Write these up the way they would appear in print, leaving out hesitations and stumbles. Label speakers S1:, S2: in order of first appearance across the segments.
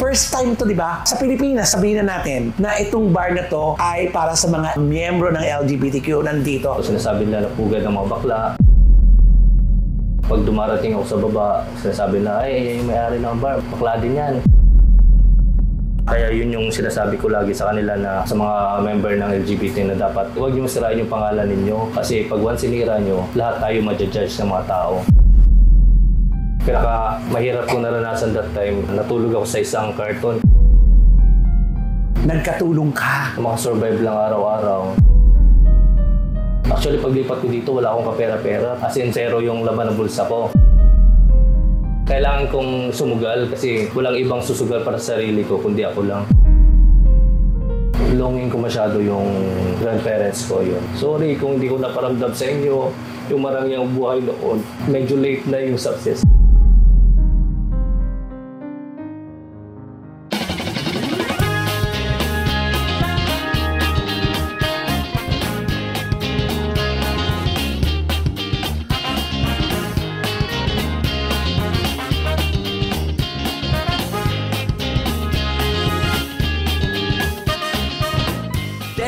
S1: First time to, di ba? Sa Pilipinas, sabihin na natin na itong bar na to ay para sa mga miyembro ng LGBTQ nandito.
S2: Sinasabi nila na pugad ng mga bakla. Pag dumarating ako sa baba, sinasabi na, ay, yung may-ari ng bar, bakla din yan. Kaya yun yung sinasabi ko lagi sa kanila na sa mga member ng LGBT na dapat huwag niyo masirain yung pangalan ninyo. Kasi pag once sinira nyo, lahat tayo ma-judge ng mga tao. Kaya mahirap ko naranasan that time. Natulog ako sa isang karton.
S1: Nagkatulong ka.
S2: Makasurvive lang araw-araw. Actually, paglipat ko dito, wala akong kapera-pera. As in, zero yung laman ng bulsa ko. Kailangan kong sumugal kasi walang ibang susugal para sa sarili ko, kundi ako lang. Longing ko masyado yung grandparents ko yun. Sorry kung hindi ko naparamdam sa inyo yung marangyang buhay noon. Medyo late na yung success.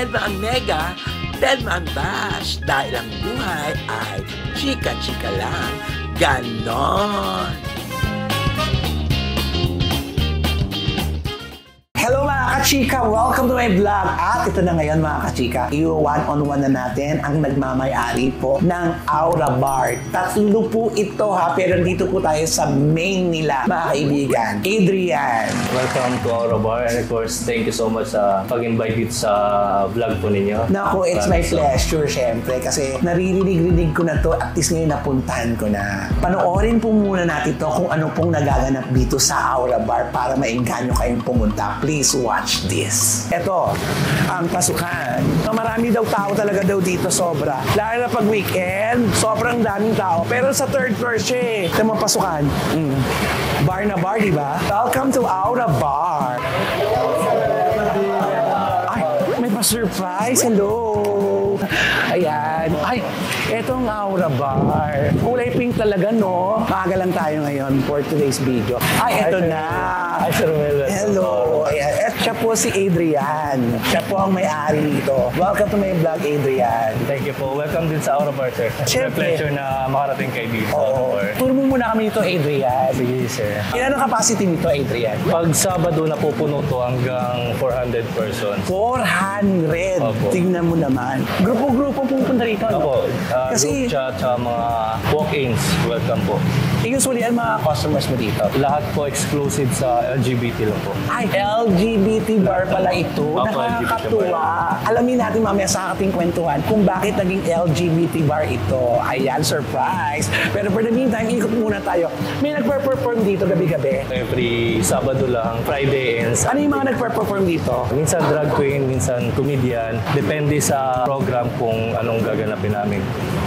S3: Telma ang mega, Telma ang bash. Dahil ang buhay ay chika-chika lang. Ganon!
S1: Hello mga kachika! Welcome to my vlog! At ito na ngayon mga kachika, one-on-one na natin ang nagmamay-ari po ng Aura Bar. Tatlo po ito ha, pero dito po tayo sa main nila, mga kaibigan. Adrian!
S2: Welcome to Aura Bar and of course, thank you so much sa pag-invite dito sa vlog po ninyo.
S1: Naku, it's my pleasure syempre kasi naririnig-rinig ko na to at least ngayon napuntahan ko na. Panoorin po muna natin to kung ano pong nagaganap dito sa Aura Bar para maingganyo kayong pumunta. Please watch this. Ito, ang pasukan. Marami daw tao talaga daw dito, sobra. Lalo na pag weekend, sobrang daming tao. Pero sa third floor siya ito mga pasukan. Bar na bar, di ba? Welcome to Aura Bar. Ay, may pa-surprise. Hello. Ayan. Ay, etong Aura Bar. Kulay pink talaga, no? Maaga lang tayo ngayon for today's video. Ay, eto na.
S2: Hi, Sir Will.
S1: Hello. Ayan. Siya po si Adrian. Siya po ang may-ari nito. Welcome to my vlog, Adrian.
S2: Thank you po. Welcome din sa Aura Bar, sir. It's my
S1: Siyempre.
S2: pleasure na makarating kayo dito sa Aura
S1: Oo.
S2: Bar.
S1: Turo mo muna kami nito, Adrian.
S2: Sige, sir.
S1: Ilan ang capacity nito, Adrian?
S2: Pag Sabado napupuno to hanggang 400 persons.
S1: 400.
S2: Opo.
S1: Tingnan mo naman. Grupo-grupo pupunta rito, no?
S2: Opo,
S1: Kasi,
S2: group chat sa mga walk-ins. Welcome po.
S1: usually, ang mga customers mo dito?
S2: Lahat po exclusive sa LGBT lang po.
S1: Ay, LGBT bar pala ito.
S2: Opo,
S1: Nakakatuwa. Alamin natin mamaya sa ating kwentuhan kung bakit naging LGBT bar ito. Ayan, surprise. Pero for the meantime, ikot muna tayo. May nagper-perform dito gabi-gabi.
S2: Every Sabado lang, Friday and
S1: Ano yung mga nagper-perform dito?
S2: minsan drag queen, minsan comedian. Depende sa program kung anong gaganapin namin.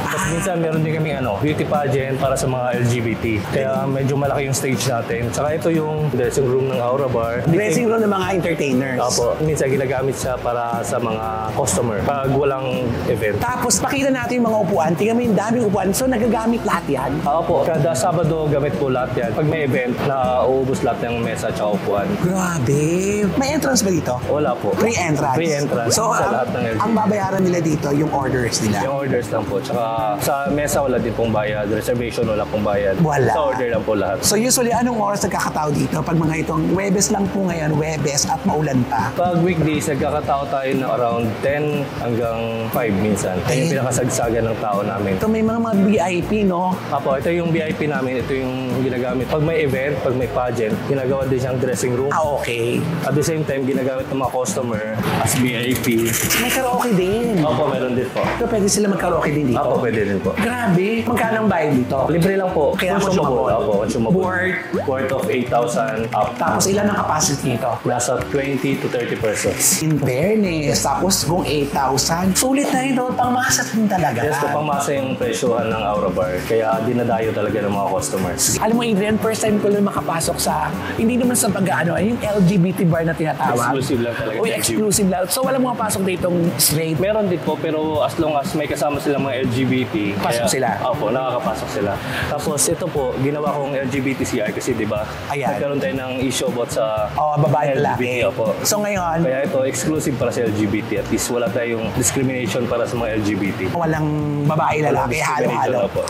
S2: Tapos minsan meron din kami beauty pageant para sa mga LGBT. Kaya medyo malaki yung stage natin. Saka ito yung dressing room ng Aura Bar.
S1: Dressing room ng mga entertainers.
S2: Opo. Minsan ginagamit siya para sa mga customer pag walang event.
S1: Tapos, pakita natin yung mga upuan. Tingnan mo yung daming upuan. So, nagagamit lahat yan.
S2: Opo. Kada Sabado gamit po lahat yan. Pag may event, na uubos lahat ng mesa at upuan.
S1: Grabe. May entrance ba dito?
S2: Wala po.
S1: Free entrance.
S2: Free entrance
S1: So,
S2: sa lahat ng LGBT.
S1: ang babayaran nila dito, yung orders nila.
S2: Yung orders lang po. Tsaka sa mesa wala din pong bayad. Reservation wala pong bayad.
S1: Wala.
S2: Sa order lang po lahat.
S1: So, usually, anong oras nagkakatao dito? Pag mga itong Webes lang po ngayon, Webes at maulan pa.
S2: Pag weekdays, nagkakatao tayo ng around 10 hanggang 5 minsan. Ito yung
S1: 10?
S2: pinakasagsagan ng tao namin.
S1: Ito may mga VIP, no?
S2: Apo, ito yung VIP namin. Ito yung ginagamit. Pag may event, pag may pageant, ginagawa din siyang dressing room.
S1: Ah, okay.
S2: At the same time, ginagamit ng mga customer as VIP.
S1: May karaoke din.
S2: Opo, meron din po.
S1: So, pwede sila mag-karaoke din dito?
S2: Opo, pwede din po.
S1: Grabe. Magkano ang bayad dito?
S2: Libre lang po.
S1: Kaya
S2: Consumable. Opo, consumable.
S1: Worth
S2: of 8,000 up.
S1: Tapos ilan ang capacity nito?
S2: Nasa 20 to 30 persons.
S1: In fairness, tapos kung 8,000, sulit na ito, pangmasat din talaga.
S2: Yes po, pangmasa yung presyohan ng Aura Bar. Kaya dinadayo talaga ng mga customers.
S1: Alam mo, Adrian, first time ko lang makapasok sa, hindi naman sa yung LGBT bar na tinatawag.
S2: Exclusive lang talaga.
S1: Uy, exclusive lang. So, walang mga pasok ditong straight.
S2: Meron din po, pero as long as may kasama silang mga LGBT LGBT.
S1: Pasok sila?
S2: Opo, nakakapasok sila. Tapos ito po, ginawa kong LGBTCI kasi di ba?
S1: Ayan.
S2: Nagkaroon tayo ng issue about sa
S1: Babae
S2: LGBT.
S1: lalaki.
S2: Opo.
S1: So ngayon,
S2: Kaya ito, exclusive para sa LGBT. At least wala tayong discrimination para sa mga LGBT.
S1: walang babae lalaki, halo-halo.
S2: Opo.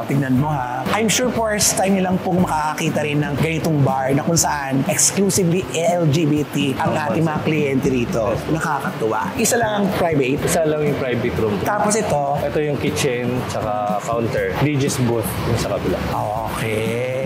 S1: Tingnan mo ha. I'm sure first time nilang pong makakakita rin ng ganitong bar na kung saan exclusively LGBT ang ating mga kliyente rito. Nakakatuwa. Isa lang ang private.
S2: Isa lang yung private room.
S1: Tapos
S2: Ito yung kitchen, tsaka counter. DJ's booth yung sa kabila.
S1: okay.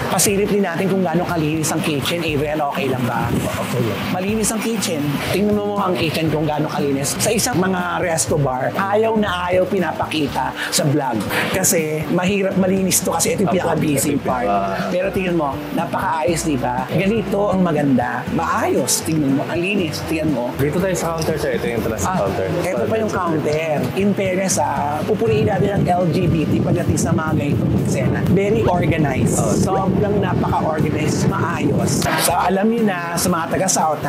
S1: Pasilip din natin kung gaano kalinis ang kitchen. Adrian, okay lang ba?
S2: Okay lang.
S1: Malinis ang kitchen. Tingnan mo ang kitchen kung gaano kalinis. Sa isang mga resto bar, ayaw na ayaw pinapakita sa vlog. Kasi mahirap malinis to kasi ito yung pinaka-busy part. Pero tingnan mo, napakaayos, di ba? Ganito ang maganda. Maayos. Tingnan mo, ang linis. Tingnan mo.
S2: Dito tayo sa counter, sir. Ito yung transit counter.
S1: Ito pa yung counter. In fairness, pupurihin natin ang LGBT pagdating sa mga ganitong eksena. Very organized. Sobrang napaka-organized, maayos. So, alam niyo na, sa mga taga-South,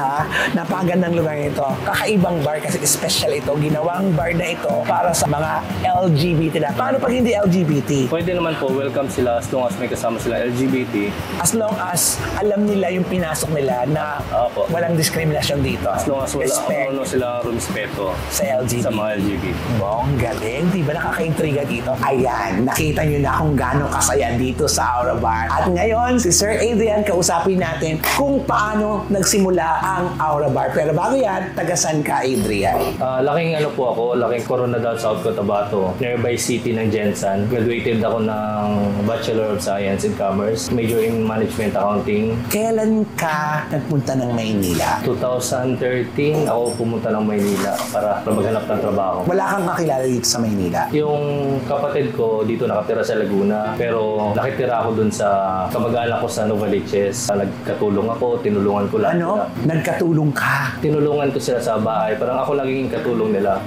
S1: napakagandang lugar ito. Kakaibang bar kasi special ito. Ginawang bar na ito para sa mga LGBT na. Paano pag hindi LGBT?
S2: Pwede naman po, welcome sila as long as may kasama sila LGBT.
S1: As long as alam nila yung pinasok nila na
S2: Opo.
S1: walang diskriminasyon dito.
S2: As long as
S1: Respect
S2: wala sila respeto
S1: sa LGBT.
S2: sa mga LGBT.
S1: Wow, ang galing. Di ba nakaka-intriga dito? Ayan, nakita nyo na kung gaano kasaya dito sa Aura Bar. At ngayon, si Sir Adrian, kausapin natin kung paano nagsimula ang Aura Bar. Pero bago yan, tagasan ka, Adrian?
S2: Laking ano po ako, laking Coronadal, South Cotabato, nearby city ng Jensan. Graduated ako ng Bachelor of Science in Commerce, major in Management Accounting.
S1: Kailan ka nagpunta ng Maynila?
S2: 2013, ako pumunta ng Maynila para maghanap ng trabaho.
S1: Wala kang kakilala dito sa Maynila?
S2: Yung kapatid ko dito nakatira sa Laguna, pero nakitira ako dun sa kamag-anak ko sa Novaliches. Nagkatulong ako, tinulungan ko lang
S1: Ano?
S2: sila.
S1: Nagkatulong ka?
S2: Tinulungan ko sila sa bahay. Parang ako laging katulong nila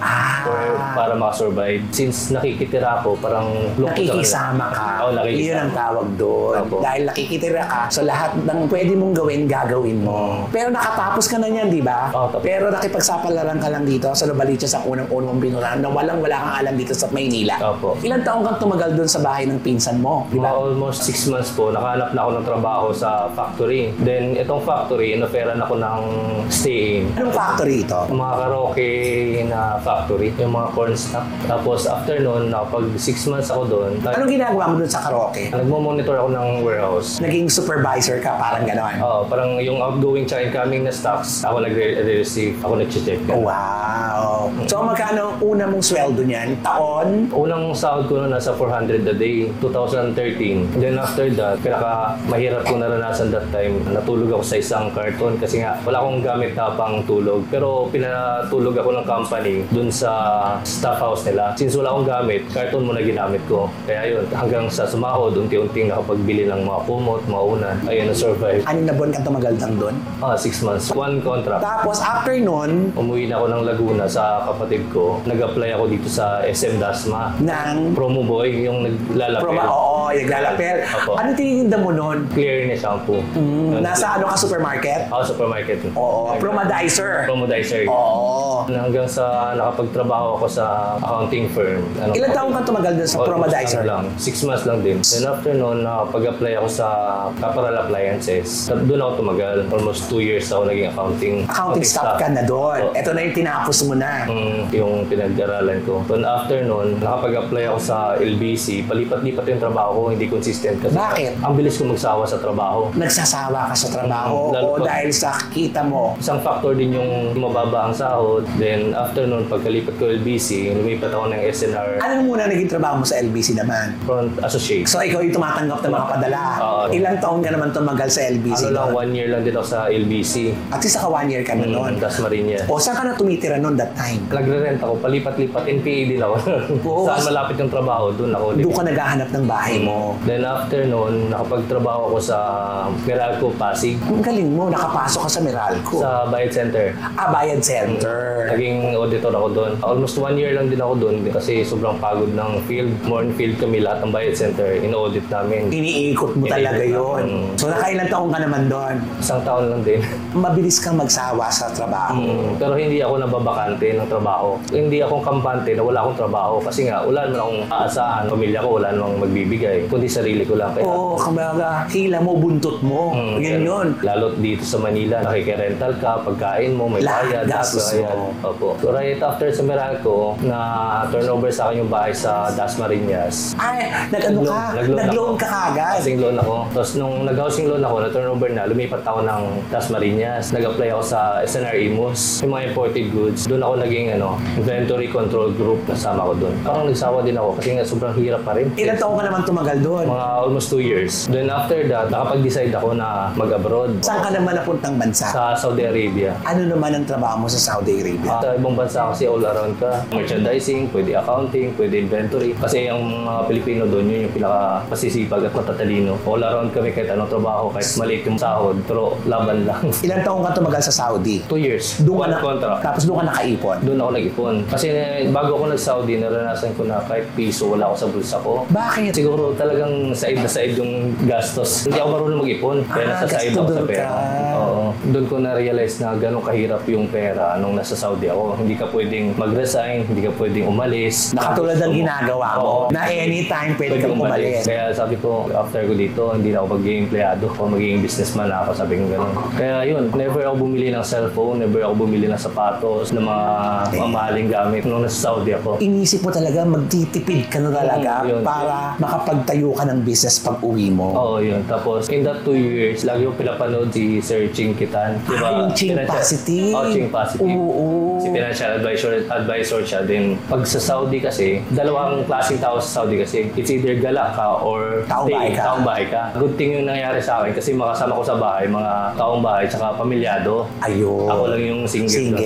S2: para makasurvive. Since nakikitira ako, parang
S1: Nakikisama ka.
S2: Oo, nakikisama.
S1: Iyon ang tawag doon.
S2: Opo.
S1: Dahil nakikitira ka, so lahat ng pwede mong gawin, gagawin mo. Pero nakatapos ka na niyan, di ba?
S2: Oo, tapos.
S1: Pero nakipagsapalaran ka lang dito sa Novaliches sa unang-unang binurahan na wala kang alam dito sa Maynila.
S2: Opo.
S1: Ilang taong kang tumagal doon sa bahay ng pinsan mo, di
S2: Mga
S1: ba?
S2: almost 6 months po, nakahanap na ako ng trabaho sa factory. Then, itong factory, inoferan ako ng stay-in.
S1: Anong factory ito?
S2: Mga karaoke na factory, yung mga corn snack. Tapos after nun, nakapag 6 months ako doon,
S1: Anong ginagawa mo doon sa karaoke?
S2: nagmo-monitor ako ng warehouse.
S1: Naging supervisor ka, parang gano'n.
S2: Parang yung outgoing tsaka incoming na stocks, ako nagre-receive, ako nag-check.
S1: Wow! So magkano ang una mong sweldo niyan? Taon?
S2: Unang sahod ko na nasa 400 a day, 2013. Then after that, mahirap ko naranasan that time. Natulog ako sa isang karton kasi nga wala akong gamit na pang tulog. Pero pinatulog ako ng company dun sa staff house nila. Since wala akong gamit, karton mo na ginamit ko. Kaya yun, hanggang sa sumahod, unti-unting nakapagbili ng mga kumot, mga unan. Ayun, na-survive.
S1: Anim na buwan kang tumagal lang doon?
S2: 6 months. One contract.
S1: Tapos after nun,
S2: Umuwi na ako ng Laguna sa kapatid ko. Nag-apply ako dito sa SM Dasma.
S1: ng
S2: Promo boy, yung naglalapel.
S1: naglalapel.
S2: Opo.
S1: Ano tinitinda mo nun?
S2: Clear na shampoo.
S1: Nasa ano ka, supermarket?
S2: Supermarket.
S1: Oo, promadizer.
S2: Promodizer.
S1: Oo.
S2: Hanggang sa nakapagtrabaho ako sa accounting firm.
S1: Ilan taong kang tumagal doon sa
S2: Almost
S1: promadizer?
S2: lang. 6 months lang din. Then after noon, nakapag-apply ako sa Caparal Appliances. Doon ako tumagal. Almost 2 years ako naging
S1: Accounting staff ka na doon.
S2: Opo.
S1: Ito na yung tinapos mo na.
S2: Yung pinag-aralan ko. Then after noon, nakapag-apply ako sa LBC. Palipat-lipat yung trabaho ko, hindi consistent kasi.
S1: Bakit?
S2: Ang bilis ko magsawa sa trabaho.
S1: Nagsasawa ka sa trabaho
S2: Lalo
S1: o
S2: pa-
S1: dahil sa kita mo?
S2: Isang factor din yung mababa ang sahod. Then after noon, pagkalipat ko LBC, lumipat ako ng SNR
S1: Ano muna naging trabaho mo sa LBC naman?
S2: front associate.
S1: So ikaw yung tumatanggap ng mga padala.
S2: Oo.
S1: Ilang taon ka naman tumagal sa LBC?
S2: Ano lang,
S1: doon?
S2: 1 year lang din ako sa LBC.
S1: At least naka 1 year ka na noon.
S2: Dasmariñas.
S1: O saan ka na tumitira noon that time?
S2: Nagre-rent ako, palipat-lipat, NPA din ako.
S1: Oo.
S2: Saan malapit yung trabaho, doon ako.
S1: Doon ka naghahanap ng bahay mo.
S2: Then after noon, nakapagtrabaho ako sa Meralco, Pasig.
S1: Ang galing mo, nakapasok ka sa Meralco.
S2: Sa Bayad Center.
S1: Bayad Center.
S2: Naging auditor ako doon. Almost 1 year lang din ako doon kasi sobrang pagod ng field. Morning field kami lahat ng Bayad Center. In-audit namin.
S1: Iniikot mo talaga yun. So nakailan taong ka naman doon?
S2: 1 taon lang din.
S1: Mabilis kang magsawa sa trabaho.
S2: Pero hindi ako nababakante ng trabaho. Hindi akong kampante na wala akong trabaho kasi nga wala naman akong aasahan. Pamilya ko wala namang magbibigay. Kundi sarili ko lang. Kaya,
S1: Oo, kumbaga, hila mo, buntot mo. Yun.
S2: Lalo dito sa Manila, nakikirental ka, pagkain mo, may bayad,
S1: gastos
S2: bayad.
S1: mo.
S2: Opo. So right after sa Meralco, na turnover sa akin yung bahay sa Dasmariñas.
S1: Ay, nag-loan ka kagad.
S2: Housing loan ako. Tapos nung nag-housing loan ako, na-turnover na, lumipat ako ng Dasmariñas. Nag-apply ako sa SNR Imus, yung mga imported goods. Doon ako naging inventory control group, nasama ko doon. Parang nagsawa din ako kasi nga sobrang hirap pa rin.
S1: Ilan taong ka naman tumagal doon?
S2: Mga almost 2 years. Then after that, nakapag-decide ako na mag-abroad.
S1: Saan ka naman napuntang bansa?
S2: Sa Saudi Arabia.
S1: Ano naman ang trabaho mo sa Saudi Arabia?
S2: Sa ibang bansa kasi all around ka. Merchandising, pwede accounting, pwede inventory. Kasi yung mga Pilipino doon, yun yung pinaka-masisipag at matatalino. All around kami kahit anong trabaho, kahit maliit yung sahod, pero laban lang.
S1: Ilan taong ka tumagal sa Saudi?
S2: 2 years.
S1: Doon
S2: One contract.
S1: Tapos doon ka nakaipon?
S2: Doon ako nag-ipon. Kasi bago ako nag-Saudi, naranasan ko na kahit piso wala ako sa bulsa ko.
S1: Bakit?
S2: Siguro talagang side na side yung gastos. Hindi ako marunong mag-ipon. Kaya nasa side ako sa pera. Oo. Doon ko na-realize na gano'ng kahirap yung pera nung nasa Saudi ako. Hindi ka pwedeng mag-resign, hindi ka pwedeng umalis.
S1: Nakatulad ng ginagawa mo,
S2: Oo.
S1: na anytime pwede kang umalis.
S2: Kaya sabi ko, after ko dito, hindi na ako magiging empleyado o magiging businessman na ako, sabi ko gano'n. Kaya yun, never ako bumili ng cellphone, never ako bumili ng sapatos, ng mga mamahaling gamit nung nasa Saudi ako.
S1: Inisip mo talaga, magtitipid ka na talaga
S2: Yun.
S1: para makapagtayo ka ng business pag uwi mo.
S2: Oo, yun. Tapos, in that 2 years, lagi ko pinapanood si Sir Ching Kitan. Diba?
S1: Yung Ching Positive?
S2: Oo, Ching Positive.
S1: Oo.
S2: Si financial advisor siya din. Pag sa Saudi kasi, dalawang klaseng tao sa Saudi kasi. It's either gala ka or
S1: Taong bahay ka.
S2: Taong bahay ka. Good thing yung nangyari sa akin kasi makasama ko sa bahay, mga taong bahay, tsaka pamilyado.
S1: Ayun.
S2: Ako lang yung single.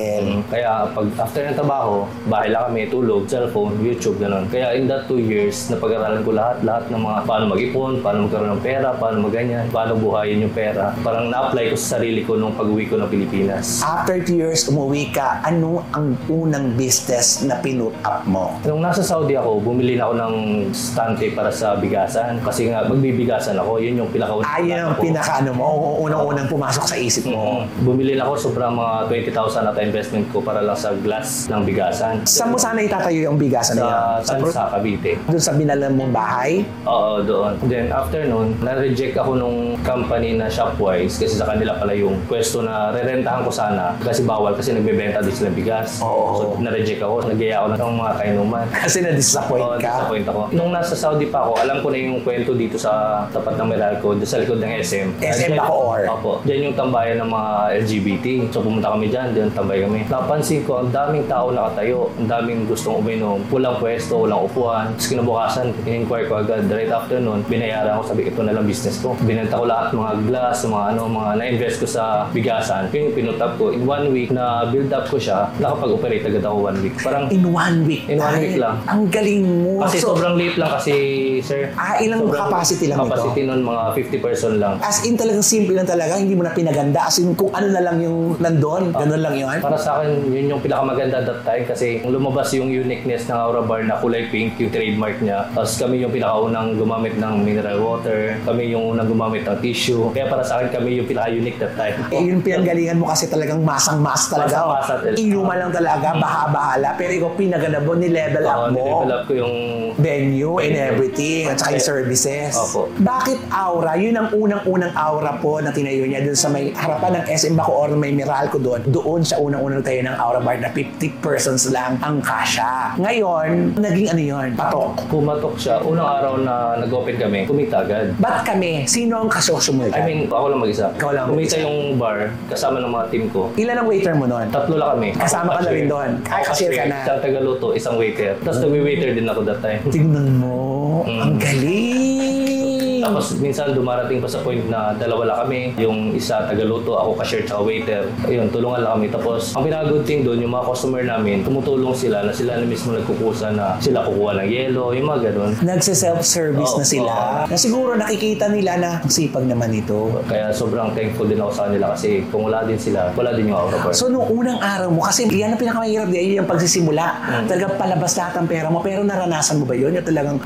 S2: Kaya pag after ng trabaho, bahay lang kami, tulog, cellphone, YouTube, gano'n. Kaya in that 2 years, napag-aralan ko lahat ng mga paano mag-ipon, paano magkaroon ng pera, paano maganyan, paano buhayin yung pera. Parang na-apply ko sa sarili ko nung pag-uwi ko ng Pilipinas.
S1: After 2 years, umuwi ka, ano ang unang business na pinut up mo?
S2: Nung nasa Saudi ako, bumili na ako ng stante para sa bigasan. Kasi nga, magbibigasan ako. Yun yung pinakaunang
S1: Ayun ang pinaka-ano mo, unang-unang pumasok sa isip mo.
S2: Bumili na ako sobrang mga 20,000 at investment ko para lang sa glass ng bigasan.
S1: Saan mo sana itatayo yung bigasan na
S2: Sa
S1: yan?
S2: Tansa, Cavite.
S1: Doon sa binalan mong bahay?
S2: Oo, doon. Then after nun, na-reject ako nung company na Shopwise kasi sa kanila pala yung pwesto na rerentahan ko sana kasi bawal kasi nagbebenta din sila ng bigas.
S1: Oo.
S2: So na-reject ako, nag-iya ako ng mga kainuman.
S1: Kasi na-disappoint
S2: Oo,
S1: ka?
S2: disappoint ako. Nung nasa Saudi pa ako, alam ko na yung kwento dito sa tapat ng Meralco, doon sa likod ng SM.
S1: SM Bacoor?
S2: Opo. Diyan yung tambayan ng mga LGBT. So pumunta kami dyan, diyan tambay kami. Napansin ko, ang daming tao nakatayo, ang daming gustong uminom, walang pwesto, walang upuan. Tapos kinabukasan, in-inquire ko agad. Right after nun, binayaran ko, sabi ito na lang business ko. Binenta ko lahat, mga glass, mga na-invest ko sa bigasan. Yun yung pinutap ko. In 1 week na build up ko siya, nakapag-operate agad ako 1 week. Parang
S1: In 1 week?
S2: In 1 week lang.
S1: Ang galing mo.
S2: kasi sobrang late lang kasi, sir.
S1: Ilang
S2: Sobrang
S1: capacity lang ito?
S2: Capacity nun, mga 50 person lang.
S1: As in talagang simple lang talaga, hindi mo na pinaganda. As in kung ano na lang yung nandun, ganun lang yun.
S2: Para sa akin, yun yung pinakamaganda that time kasi lumabas yung uniqueness ng Aura Bar na kulay pink, yung trademark niya. Tapos kami yung pinakaunang gumamit ng mineral water, kami yung unang gumamit ng tissue. Kaya para sa akin, kami yung pinaka-unique that time.
S1: Yung pinanggalingan mo kasi talagang masang-mas talaga.
S2: Masang-masa talaga.
S1: Inuman lang talaga, baha-bahala. Pero ikaw pinaganda mo, ni-level up mo.
S2: Nidevelop ko yung
S1: Venue and everything, at saka yung services.
S2: Opo.
S1: Bakit Aura? Yun ang unang-unang Aura po na tinayo niya dun sa may harapan ng SM Bacoor, may Meralco doon. Doon siya unang-unang tayo ng Aura Bar na 50 persons lang ang kasya. Ngayon, naging ano yun? Patok.
S2: pumatok siya. Unang araw na nag-open kami, kumita agad.
S1: Ba't kami? Sino ang kasosyo mo?
S2: I mean, ako lang mag-isa.
S1: Ikaw lang
S2: Kumita
S1: mag-isa.
S2: yung bar, kasama ng mga team ko.
S1: Ilan ang waiter mo noon?
S2: 3 lang kami.
S1: Kasama ka na rin doon. Ay, cashier ka na.
S2: Isang tagaluto, isang waiter. Tapos nag-waiter din ako that time.
S1: Tingnan mo, ang galing!
S2: Tapos minsan dumarating pa sa point na dalawa lang kami. Yung isa tagaluto, ako cashier tsaka waiter. Ayun, tulungan lang kami. Tapos ang pinaka-good thing doon, yung mga customer namin, tumutulong sila na sila na mismo nagkukusa na sila kukuha ng yelo, yung mga ganun.
S1: Nagse-self-service
S2: Oo,
S1: na sila. Na siguro nakikita nila na ang sipag naman ito.
S2: Kaya sobrang thankful din ako sa kanila kasi kung wala din sila, wala din yung Aura Bar.
S1: So, nung unang araw mo, kasi yan ang pinakamahirap din, yung pagsisimula. Talagang palabas lahat ang pera mo, pero naranasan mo ba yun? Yung talagang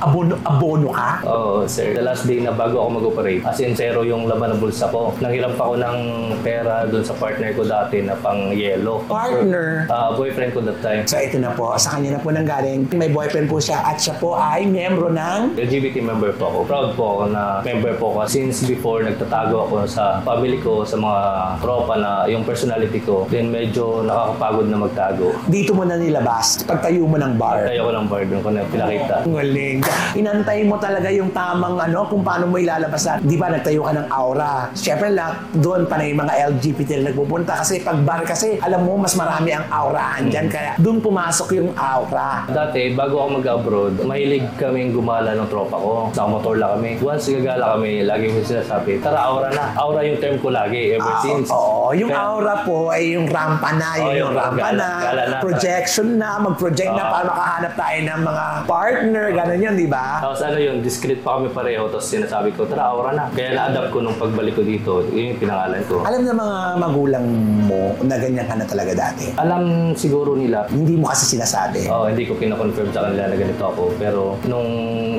S1: abono ka?
S2: Oo, sir. The last day na bago ako mag-operate, as in zero yung laman ng bulsa ko. Nanghiram pa ako ng pera doon sa partner ko dati na pang yelo.
S1: Partner?
S2: Boyfriend ko that time.
S1: So, ito na po. Sa kanya na po nanggaling. May boyfriend po siya at siya po ay miyembro ng...
S2: LGBT member po ako. Proud po ako na member po ako. Since before, nagtatago ako sa family ko, sa mga tropa na yung personality ko. Then medyo nakakapagod na magtago.
S1: Dito mo na nilabas. Pagtayo mo ng bar.
S2: Tayo ko ng bar, doon ko na pinakita.
S1: Ang galing. Inantay mo talaga yung tamang kung paano mo ilalabas na. Di ba, nagtayo ka ng Aura. Siyempre lang, doon pa na yung mga LGBT na nagpupunta. Kasi pag bar kasi, alam mo, mas marami ang aurahan dyan. Kaya doon pumasok yung Aura.
S2: Dati, bago ako mag-abroad, mahilig kaming gumala ng tropa ko. Nakamotor lang kami. Once gagala kami, lagi ko sinasabi, tara, Aura na. Aura yung term ko lagi, ever since.
S1: Oo, yung
S2: Kaya,
S1: Aura po ay yung rampa na, yung rampa
S2: gala na.
S1: projection na, mag-project na para makahanap tayo ng mga partner, gano'n yun, di ba?
S2: Tapos ano yun, discreet pa kami pareho. Tapos sinasabi ko, tara, Aura na. Kaya na-adapt ko nung pagbalik ko dito. Yun yung pinangalan ko.
S1: Alam na mga magulang mo na ganyan ka na talaga dati.
S2: Alam siguro nila.
S1: Hindi mo kasi sinasabi.
S2: Hindi ko kina-confirm sa kanila na ganito ako. Pero nung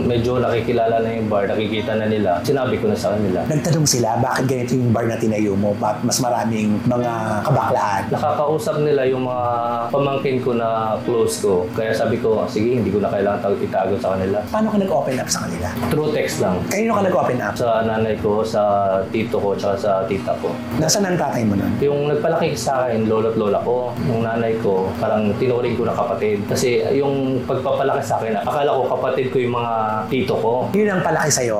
S2: medyo nakikilala na yung bar, nakikita na nila, sinabi ko na sa kanila.
S1: Nagtanong sila, bakit ganito yung bar na tinayo mo? Bakit mas maraming mga kabaklaan?
S2: Nakakausap nila yung mga pamangkin ko na close ko. Kaya sabi ko, sige, hindi ko na kailangan itago sa kanila.
S1: Paano ka nag-open up sa kanila?
S2: Through text lang.
S1: Kanino ka nag-open up?
S2: Sa nanay ko, sa tito ko, tsaka sa tita ko.
S1: Nasaan ang tatay mo nun?
S2: Yung nagpalaki sa akin, lolo't lola ko, yung nanay ko, parang tinuring ko na kapatid. Kasi yung pagpapalaki sa akin, akala ko kapatid ko yung mga tito ko.
S1: Yun ang palaki sa'yo.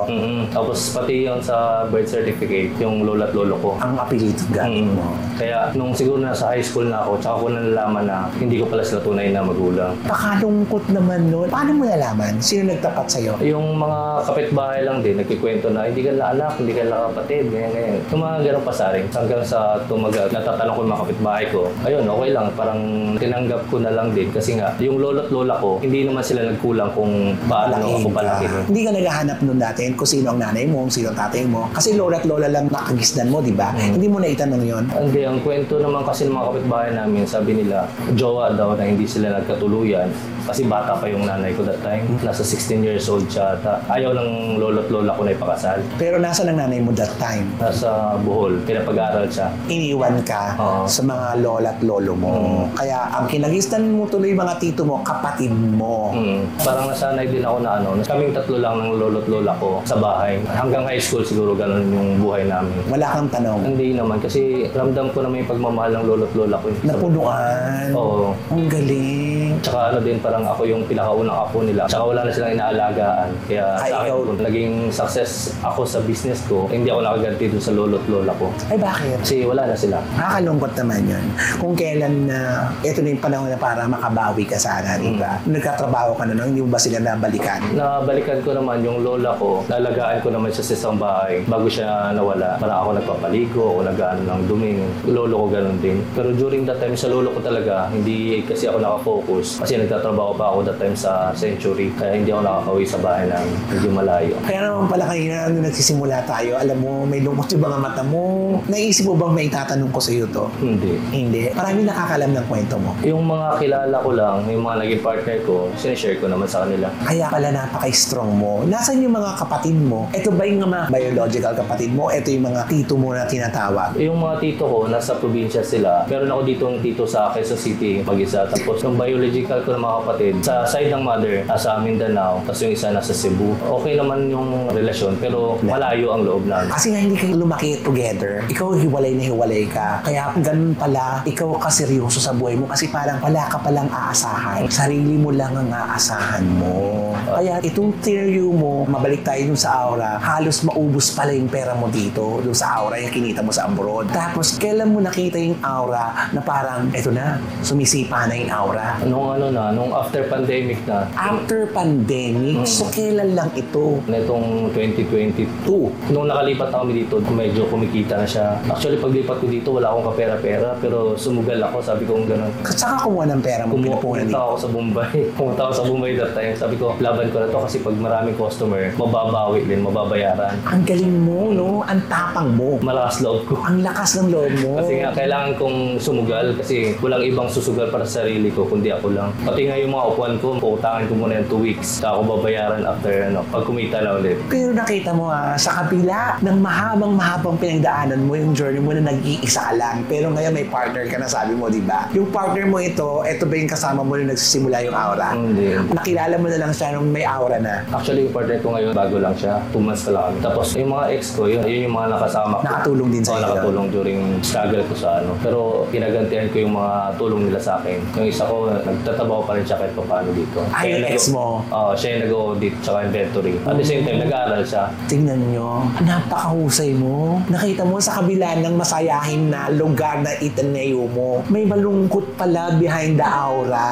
S2: Tapos pati yun sa birth certificate, yung lola't lolo ko.
S1: Ang apelido gamit mo.
S2: Kaya nung siguro nasa high school na ako, tsaka ko nalalaman na hindi ko pala sila tunay na magulang.
S1: Pakalungkot naman nun. Paano mo nalaman? Sino nagtapat sa'yo?
S2: Yung mga kapitbahay lang din, nagkikwento na hindi ka na anak, hindi ka na kapatid, ganyan. Yung mga ganong pasaring. Hanggang sa tumagal, natatanong ko yung mga kapitbahay ko. Ayun, okay lang. Parang tinanggap ko na lang din. Kasi nga, yung lolo't lola ko, hindi naman sila nagkulang kung paano ako palaki.
S1: Hindi ka naghahanap nun dati kung sino ang nanay mo, kung sino ang tatay mo. Kasi lola't lola lang nakagisdan mo, di ba? Hindi mo na itanong yun.
S2: Hindi, ang kwento naman kasi ng mga kapitbahay namin, sabi nila, jowa daw na hindi sila nagkatuluyan. Kasi bata pa yung nanay ko that time. Nasa 16 years old siya. Ayaw ng lolo't lola ko na ipakasal.
S1: Pero nasa ang nanay mo that time?
S2: Nasa Bohol, pinapag-aral siya.
S1: Iniwan ka sa mga lola't lolo mo. Kaya ang kinagistan mo tuloy mga tito mo, kapatid mo.
S2: Parang nasanay din ako na kaming tatlo lang ng lolo't lola ko sa bahay. Hanggang high school siguro ganun yung buhay namin.
S1: Wala kang tanong?
S2: Hindi naman kasi ramdam ko na may pagmamahal ng lolo't lola ko.
S1: Napunuan?
S2: Oo.
S1: Ang galing.
S2: Tsaka din parang ako yung pinakaunang apo nila. Tsaka wala na silang inaalagaan. Kaya sa akin, kung naging success ako sa business ko, hindi ako nakaganti dun sa lolo't lola ko.
S1: Ay bakit?
S2: Kasi wala na sila.
S1: Nakakalungkot naman yun. Kung kailan na, ito na yung panahon na para makabawi ka sana, di ba? Nagkatrabaho ka na, hindi mo ba sila nabalikan?
S2: Nabalikan ko naman yung lola ko. Nalagaan ko naman siya sa isang bahay bago siya nawala. Parang ako nagpapaligo, ako nag-ano ng duming. Lolo ko ganun din. Pero during that time, sa lolo ko talaga, hindi kasi ako nakafocus. Kasi nagtatrabaho pa ako that time sa Century. Kaya hindi ako nakakauwi sa bahay namin. Medyo malayo.
S1: Kaya naman pala kanina, nung nagsisimula tayo, alam mo, may lumot yung mga mata mo. Naisip mo bang may tatanong ko sa iyo to?
S2: Hindi.
S1: Hindi. Marami nakakalam ng kwento mo.
S2: Yung mga kilala ko lang, yung mga naging partner ko, sinishare ko naman sa kanila.
S1: Kaya pala napaka-strong mo. Nasaan yung mga kapatid mo? Ito ba yung mga biological kapatid mo? Ito yung mga tito mo na tinatawag?
S2: Yung mga tito ko, nasa probinsya sila. Meron ako dito ng tito sa Quezon City, mag-isa. Tapos yung biological ko ng mga kapatid, sa side ng mother, nasa Mindanao. Tapos yung isa nasa Cebu. Okay naman yung relasyon, pero malayo ang loob namin.
S1: Kasi nga hindi kayo lumaki together. Ikaw hiwalay na hiwalay ka. Kaya ganun pala, ikaw ka seryoso sa buhay mo kasi parang wala ka palang aasahan. Sarili mo lang ang aasahan mo. Kaya itong interview mo, mabalik tayo dun sa Aura, halos maubos pala yung pera mo dito, dun sa Aura, yung kinita mo sa abroad. Tapos, kailan mo nakita yung Aura na parang, eto na, sumisipa na yung Aura?
S2: Nung after pandemic na.
S1: After pandemic? So, kailan lang ito?
S2: Netong noong 2022. Nung nakalipat na kami dito, medyo kumikita na siya. Actually, paglipat ko dito, wala akong kapera-pera, pero sumugal ako, sabi ko gano'n.
S1: Saka kumuha ng pera mo, pinapunan dito.
S2: Ako sa Bombay. Pumunta ako sa Bombay that time. Sabi ko, laban ko na to kasi pag maraming customer, mababawi din, mababayaran.
S1: Ang galing mo, no? Ang tapang mo.
S2: Malakas loob ko.
S1: Ang lakas ng loob mo.
S2: Kasi nga, kailangan kong sumugal kasi walang ibang susugal para sa sarili ko, kundi ako lang. Pati nga yung mga upuan ko, puutangan ko muna yung 2 weeks. Saka ako babayaran after, pag kumita na ulit.
S1: Pero nakita mo sa kabila ng mahabang pinagdaanan mo, yung journey mo na nag-iisa ka lang. Pero ngayon may partner ka na, sabi mo, di ba? Yung partner mo ito ba yung kasama mo na nagsisimula yung aura?
S2: Hindi.
S1: Nakilala mo na lang siya nung may aura na.
S2: Actually, yung partner ko ngayon, bago lang siya. 2 months ka lang. Tapos, yung mga ex ko, yun yung mga nakasama ko.
S1: Nakatulong din sa iyo.
S2: Nakatulong during struggle ko sa Pero, ginagantihan ko yung mga tulong nila sa akin. Yung isa ko, nagtatabaho pa rin siya kahit paano dito.
S1: Yung ex mo?
S2: Siya yung nag-audit tsaka inventory. At the same time, nag-aaral siya.
S1: Tingnan nyo, napakahusay mo. Nakita mo sa kabila ng masayahin na lugar na itinayo mo, may malungkot pala behind the aura.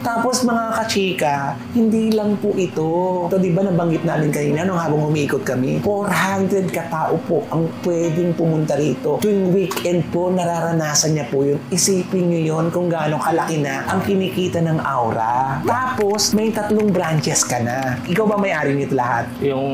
S1: Tapos mga kachika, hindi lang po ito. Ito, di ba nabanggit namin kanina nung habang umiikot kami, 400 katao po ang pwedeng pumunta rito. Tuwing weekend po, nararanasan niya po yun. Isipin niyo yun kung gaano kalaki na ang kinikita ng aura. Tapos, may 3 branches ka na. Ikaw ba may-ari nito lahat?
S2: Yung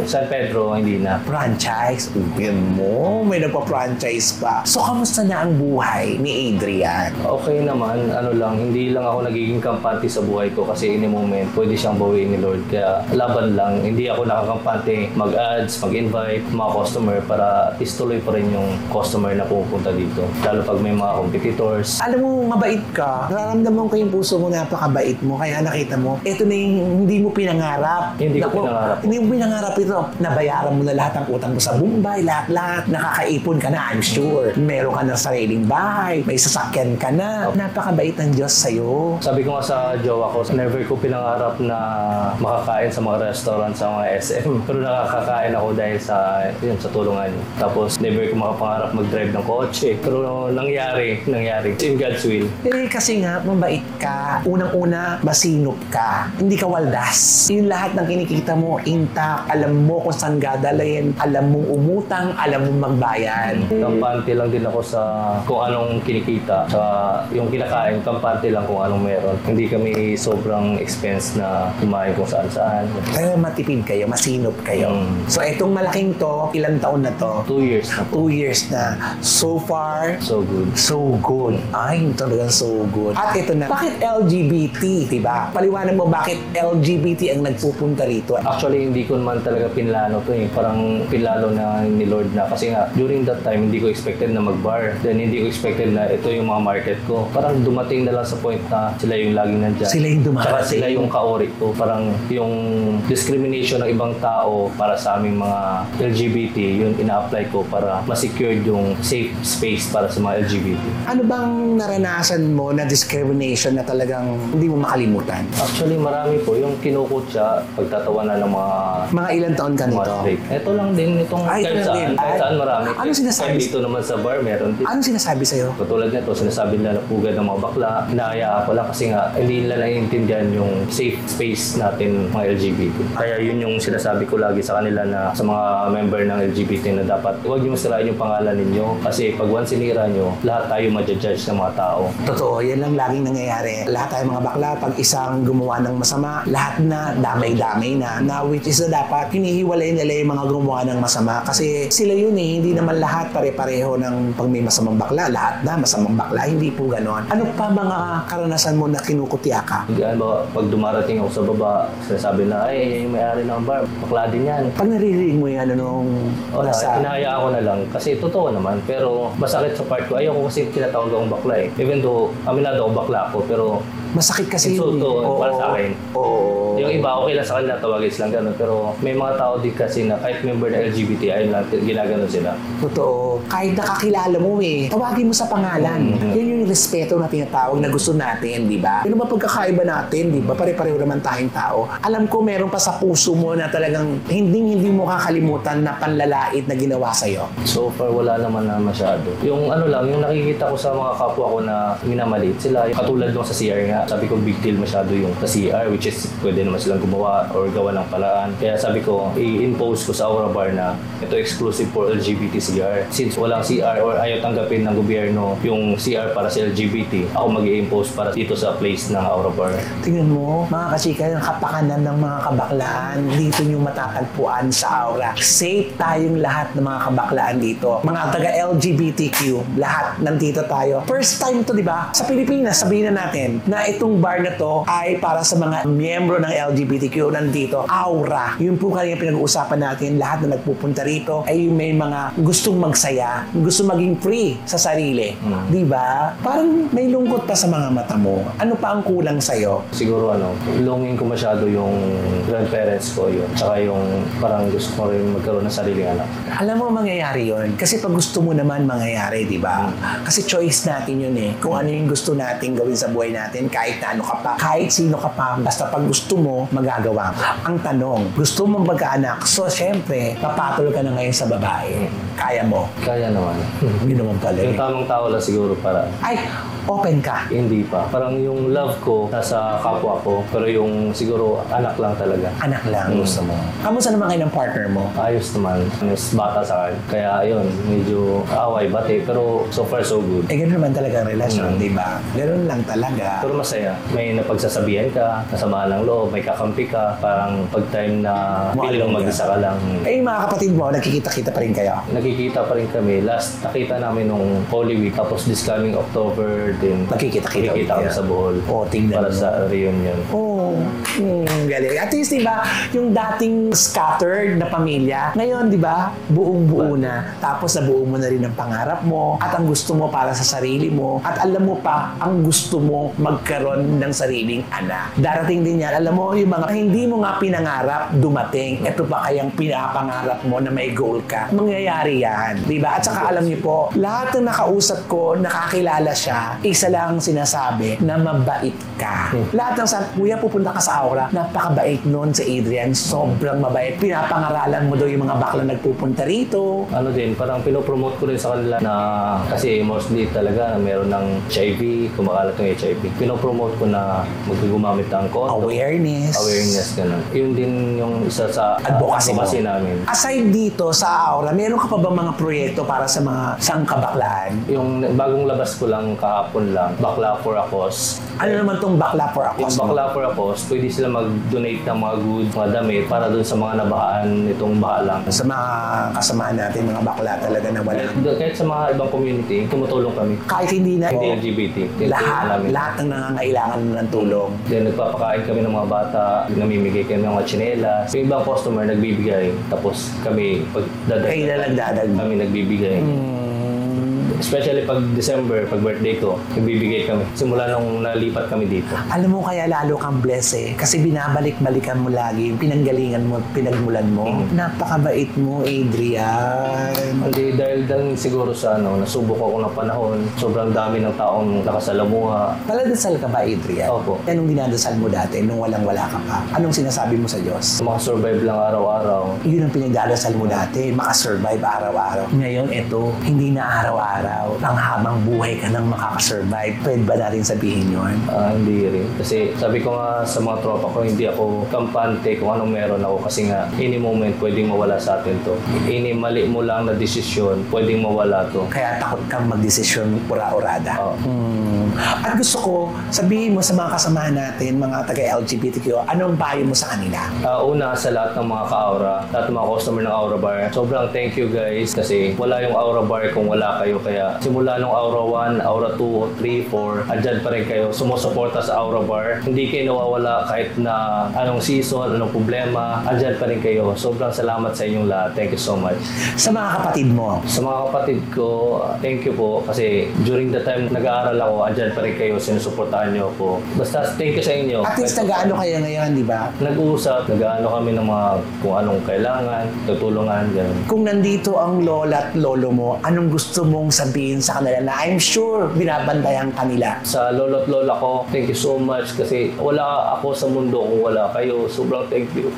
S2: San Pedro, hindi na.
S1: Franchise? Uyan mo, may nagpa-franchise pa. So, kamusta na ang buhay ni Adrian?
S2: Okay naman, hindi lang ako nagiging kampante sa buhay ko kasi in a moment, pwede siyang bawiin ni Lord. Kaya laban lang, hindi ako nakakampante mag-ads, mag-invite mga customer para at least tuloy pa rin yung customer na pupunta dito. Lalo pag may mga competitors.
S1: Alam mo, mabait ka. Nararamdaman ko yung puso mo, napakabait mo. Kaya nakita mo, ito na yung hindi mo pinangarap.
S2: Hindi ko pinangarap.
S1: Hindi mo pinangarap ito. Nabayaran mo na lahat ng utang mo sa Bombay, lahat-lahat. Nakakaipon ka na, I'm sure. Meron ka na sariling bahay, may sasakyan ka na. Napakabait ng Diyos sa'yo.
S2: Sabi ko nga sa jowa ko, never ko pinangarap na makakain sa mga restaurant, sa mga SM. Pero nakakakain ako dahil sa tulungan niyo. Tapos never ko makapangarap mag-drive ng kotse. Pero nangyari. In God's will.
S1: Kasi nga, mabait ka. Unang-una, masinop ka. Hindi ka waldas. Yung lahat ng kinikita mo, intact. Alam mo kung saan gadalayin. Alam mong umutang. Alam mong magbayan.
S2: Kampante lang din ako sa kung anong kinikita. Sa yung kinakain, kampante lang kung anong meron. Hindi kami sobrang expense na kumain kung saan-saan.
S1: Kaya matipid kayo, masinop kayo. So, itong malaking to, ilang taon na to?
S2: 2 years na.
S1: 2 years na. So far,
S2: So good.
S1: so good. Ay, talagang so good. At ito na, bakit LGBT? Diba? Paliwanag mo bakit LGBT ang nagpupunta rito.
S2: Actually, hindi ko naman talaga pinlano to eh. Parang pinlano na ni Lord na. Kasi nga, during that time, hindi ko expected na mag-bar. Then, hindi ko expected na ito yung mga market ko. Parang dumating na lang sa point na sila yung laging nandyan.
S1: Sila yung dumating.
S2: Saka sila yung kaori ko. Parang yung discrimination ng ibang tao para sa aming mga LGBT, yun ina-apply ko para ma-secure yung safe space para sa mga LGBT.
S1: Ano bang naranasan mo na discrimination na talagang hindi mo makalimutan?
S2: Actually, marami po. Yung kinukutsa, pagtatawanan ng
S1: Mga ilang taon ka nito?
S2: Ito lang din, itong
S1: Ay,
S2: kahit
S1: ito lang
S2: saan.
S1: din.
S2: Kahit saan marami.
S1: Ano sinasabi?
S2: Kahit dito naman sa bar, meron din.
S1: Anong sinasabi sa'yo?
S2: Katulad nito, sinasabi nila na pugad ng mga bakla. Hinahayaan ko lang kasi nga, hindi nila naiintindihan yung safe space natin mga LGBT. Kaya yun yung sinasabi ko lagi sa kanila na sa mga member ng LGBT na dapat huwag niyo masirain yung pangalan ninyo kasi pag once sinira nyo, lahat tayo ma-judge ng mga tao.
S1: Totoo, yan lang laging nangyayari. Lahat tayo mga bakla, pag isang gumawa ng masama, lahat na damay-damay na which is na dapat hinihiwalay nila yung mga gumawa ng masama kasi sila yun hindi naman lahat pare-pareho ng pag may masamang bakla, lahat na masamang bakla, hindi po ganon. Ano pa mga karanasan mo na kinukutya ka?
S2: Pag dumarating ako sa baba, sinasabi na, ay, yung may-ari ng bar, bakla din yan.
S1: Pag naririnig mo yan,
S2: Hinahayaan ko na lang kasi totoo naman pero masakit sa part ko. Ayoko kasi tinatawag akong bakla eh. Even though aminado ako bakla ako pero
S1: masakit kasi
S2: insulto para sa akin.
S1: Oo.
S2: Yung iba okay lang sa kanila tawagin silang gano'n pero may mga tao din kasi na kahit member ng LGBT ayun lang ginaganon sila.
S1: Totoo. Kahit nakakilala mo tawagin mo sa pangalan. Yan yung respeto na tinatawag na gusto natin, di ba? Ano ba pagkakaiba natin, di ba? Pare-pareho naman tayong tao. Alam ko meron pa sa puso mo na talagang hindi mo kakalimutan na panlalait na ginawa sa'yo.
S2: So far wala naman na masyado. Yung yung nakikita ko sa mga kapwa ko na minamalit sila, yung katulad nung sa CR nga, sabi ko big deal masyado yung sa CR which is pwede naman silang gumawa or gawa ng palaan. Kaya Kaya sabi ko, i-impose ko sa Aura Bar na ito exclusive for LGBT CR. Since walang CR or ayaw tanggapin ng gobyerno yung CR para sa LGBT, ako mag-i-impose para dito sa place ng Aura Bar.
S1: Tingnan mo, mga kachika, yung kapakanan ng mga kabaklaan, dito nyo matatagpuan sa Aura. Safe tayong lahat ng mga kabaklaan dito. Mga taga-LGBTQ, lahat nandito tayo. First time to, di ba? Sa Pilipinas, sabihin na natin na itong bar na to ay para sa mga miyembro ng LGBTQ nandito. Aura. Yun po kanina pinag-uusapan natin. Lahat na nagpupunta rito ay may mga gustong magsaya, gusto maging free sa sarili. Di ba? Parang may lungkot pa sa mga mata mo. Ano pa ang kulang sa'yo?
S2: Siguro longing ko masyado yung grandparents ko yun. Tsaka yung parang gusto ko rin magkaroon ng sariling anak.
S1: Alam mo, mangyayari yun. Kasi pag gusto mo naman, mangyayari, di ba? Kasi choice natin yun eh. Kung ano yung gusto natin gawin sa buhay natin, kahit na ano ka pa, kahit sino ka pa, basta pag gusto mo, magagawa mo. Ang tanong, gusto mo magkaanak? So, syempre, papatol ka na ngayon sa babae. Kaya mo.
S2: Kaya naman.
S1: Yun naman pala.
S2: Yung tamang tao lang siguro para
S1: Ay, open ka.
S2: hindi pa. Parang yung love ko nasa kapwa ko, pero yung siguro anak lang talaga.
S1: Anak lang gusto mo. Kamusta naman kayo ng partner mo?
S2: Ayos naman. Mas bata sa akin. Kaya yun, medyo away, bate, pero so far so good.
S1: Eh, gano'n naman talaga ang relasyon, di ba? Gano'n lang talaga.
S2: Pero masaya. May napagsasabihan ka, nasamahan ng loob, may kakampi ka, parang pag time na feeling mo mag-isa ka lang.
S1: Eh, yung mga kapatid mo, nagkikita-kita pa rin kayo?
S2: Nakikita pa rin kami. Last, nakita namin nung Holy Week. Tapos this coming October din.
S1: Nagkikita-kita
S2: Nakikita kami sa Bohol.
S1: Oo, tingnan
S2: para
S1: mo.
S2: sa reunion.
S1: Oo. Galing. At least, di ba, yung dating scattered na pamilya, ngayon, di ba, buong-buo na. Tapos nabuo mo na rin ang pangarap mo at ang gusto mo para sa sarili mo. At alam mo pa, ang gusto mo magkaroon ng sariling anak. Darating din yan. Alam mo, yung mga hindi mo nga pinangarap, dumating. Ito pa kayang pinapangarap mo na may goal ka. Mangyayari yan. Di ba? At saka alam niyo po, lahat ng nakausap ko, nakakilala siya, isa lang ang sinasabi na mabait ka. Lahat ng sabi, kuya, pupunta ka sa Aura, napakabait nun si Adrian, sobrang mabait. Pinapangaralan mo daw yung mga bakla nagpupunta rito.
S2: Ano din, parang pinopromote ko rin sa kanila na kasi mostly talaga meron ng HIV, kumakalat ng HIV. Pinopromote ko na magugumamit ng condom. Awareness, ganun. Yun din yung isa sa advocacy namin.
S1: Aside dito sa Aura, meron ka pa ba mga proyekto para sa mga sangkabaklaan?
S2: Yung bagong labas ko lang kahapon lang, Bakla for a Cause.
S1: Ano naman tong Bakla for a
S2: Yung
S1: Cause?
S2: Bakla for a Cause, pwede sila mag-donate ng mga goods, mga damit para dun sa mga nabahaan nitong bahalang.
S1: Sa mga kasamaan natin, mga bakla talaga na wala.
S2: Kahit sa mga ibang community, tumutulong kami.
S1: Kahit hindi na
S2: Hindi LGBT.
S1: lahat ng nangangailangan ng tulong.
S2: Then nagpapakain kami ng mga bata, namimigay kami ng mga tsinelas. Yung ibang customer nagbibigay, tapos kami pag
S1: Kayo na nagdadag.
S2: kami nagbibigay. Especially pag December, pag birthday ko, nagbibigay kami. Simula nung nalipat kami dito.
S1: Alam mo kaya lalo kang blessed eh. Kasi binabalik-balikan mo lagi, pinanggalingan mo, pinagmulan mo. Napakabait mo, Adrian.
S2: Hindi, dahil lang siguro sa nasubok ako ng panahon. Sobrang dami ng taong nakasalamuha.
S1: Paladasal ka ba, Adrian?
S2: Opo.
S1: Anong dinadasal mo dati nung walang-wala ka pa? Anong sinasabi mo sa Diyos?
S2: Makasurvive lang araw-araw.
S1: Yun ang pinagdadasal mo dati, makasurvive araw-araw. Ngayon, eto, hindi na araw-araw. Ang habang buhay ka nang makakasurvive. Pwede ba natin sabihin yun?
S2: Hindi rin. Kasi sabi ko nga sa mga tropa ko, hindi ako kampante kung anong meron ako. Kasi nga, any moment, pwedeng mawala sa atin to. Any mali mo lang na desisyon, pwedeng mawala to.
S1: Kaya takot kang magdesisyon ura-urada.
S2: Oo.
S1: At gusto ko, sabihin mo sa mga kasamahan natin, mga taga-LGBTQ, anong payo mo sa kanila?
S2: Una, sa lahat ng mga ka-Aura, lahat ng mga customer ng Aura Bar, sobrang thank you guys kasi wala yung Aura Bar kung wala kayo. Kaya simula nung Aura 1, Aura 2, 3, 4, andyan pa rin kayo sumusuporta sa Aura Bar. Hindi kayo nawawala kahit na anong season, anong problema, andyan pa rin kayo. Sobrang salamat sa inyong lahat. Thank you so much.
S1: Sa mga kapatid mo,
S2: Sa mga kapatid ko, thank you po kasi during the time nag-aaral ako, andyan pa rin kayo, sinusuportahan niyo ako. Basta thank you sa inyo.
S1: at least nag-ano kayo ngayon, di ba?
S2: Nag-uusap, nag-aano kami ng mga kung anong kailangan, tutulungan, gano'n.
S1: Kung nandito ang lola at lolo mo, anong gusto mong sabihin sa kanila na I'm sure binabantayan kanila?
S2: Sa lolo at lola ko, thank you so much kasi wala ako sa mundo kung wala kayo. Sobrang thank you.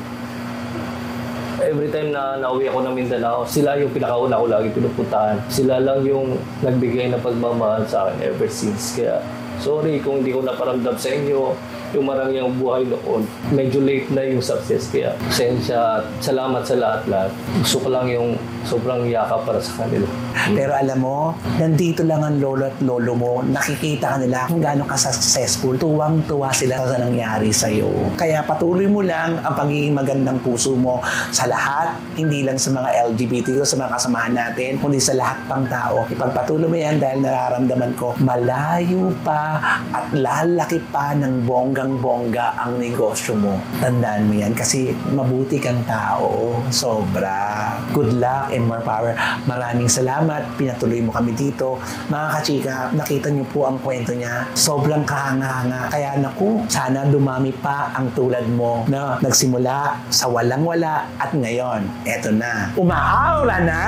S2: Every time na nauwi ako ng Mindanao, sila yung pinakauna ko lagi pinupuntahan. Sila lang yung nagbigay ng pagmamahal sa akin ever since. Kaya sorry kung hindi ko naparamdam sa inyo yung marangyang buhay noon. Medyo late na yung success, kaya pasensya at salamat sa lahat-lahat. Gusto ko lang yung sobrang yakap para sa kanila.
S1: Pero alam mo, nandito lang ang lolo at lolo mo. Nakikita ka nila kung gaano ka successful. Tuwang-tuwa sila sa nangyari sa'yo. Kaya patuloy mo lang ang pagiging magandang puso mo sa lahat, hindi lang sa mga LGBT o sa mga kasamahan natin, kundi sa lahat pang tao. Ipagpatuloy mo yan dahil nararamdaman ko, malayo pa at lalaki pa ng bonggang-bongga ang negosyo mo. Tandaan mo yan kasi mabuti kang tao. Sobra. Good luck and more power. Maraming salamat. Pinatuloy mo kami dito. Mga kachika, nakita niyo po ang kwento niya. Sobrang kahanga-hanga. Kaya naku, sana dumami pa ang tulad mo na nagsimula sa walang-wala at ngayon, eto na. Umaaura na!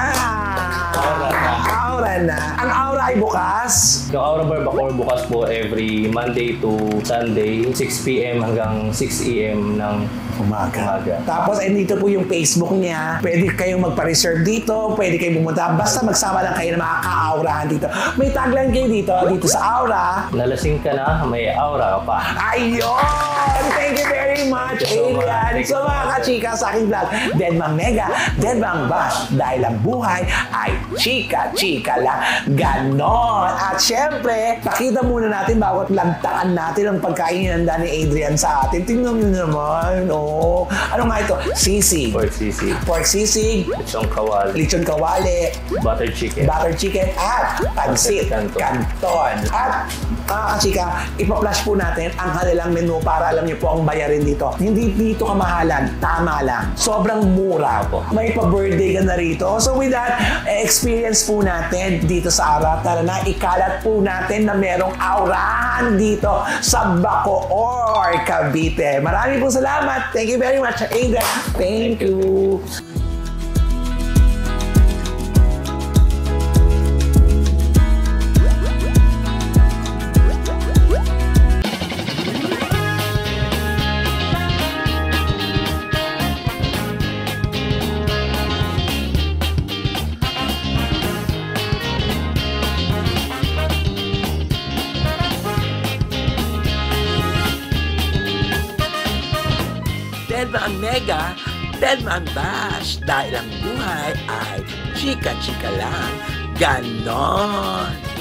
S1: Aura na. Ang aura ay bukas.
S2: Yung Aura Bar Bacoor bukas po every Monday to Sunday, 6 p.m. hanggang 6 a.m. ng
S1: Umaga. Tapos, dito po yung Facebook niya. Pwede kayong magpa-reserve dito. Pwede kayong pumunta. Basta magsama lang kayo na mga ka-aurahan dito. May tagline kayo dito sa Aura.
S2: Nalasing ka na, may aura ka pa.
S1: Ayun! Thank you very much, Adrian. So mga kachika sa aking vlog, Deadmang Nega, Deadmang Bash, dahil ang buhay ay chika-chika lang. Ganon! At syempre, pakita muna natin bawat lagtaan natin ang pagkain handa ni Adrian sa atin. Tingnan nyo naman. Oh. Ano nga ito? Sisig.
S2: Pork sisig.
S1: Pork sisig.
S2: Lechon kawali.
S1: Lechon kawali.
S2: Butter chicken.
S1: Butter chicken at pansit canton. At kachika, ipa-flash po natin ang kanilang menu para alam niyo po ang bayarin dito. Hindi dito kamahalan, tama lang. Sobrang mura po. May pa-birthday ka na rito. So with that, experience po natin dito sa Aura. Tara na, ikalat po natin na merong aurahan dito sa Bacoor, Cavite. Maraming po salamat. Thank you very much, Ada. Thank you.
S3: Deadma ang Mega, Deadma ang Bash, dahil ang buhay ay chika-chika lang. Ganon!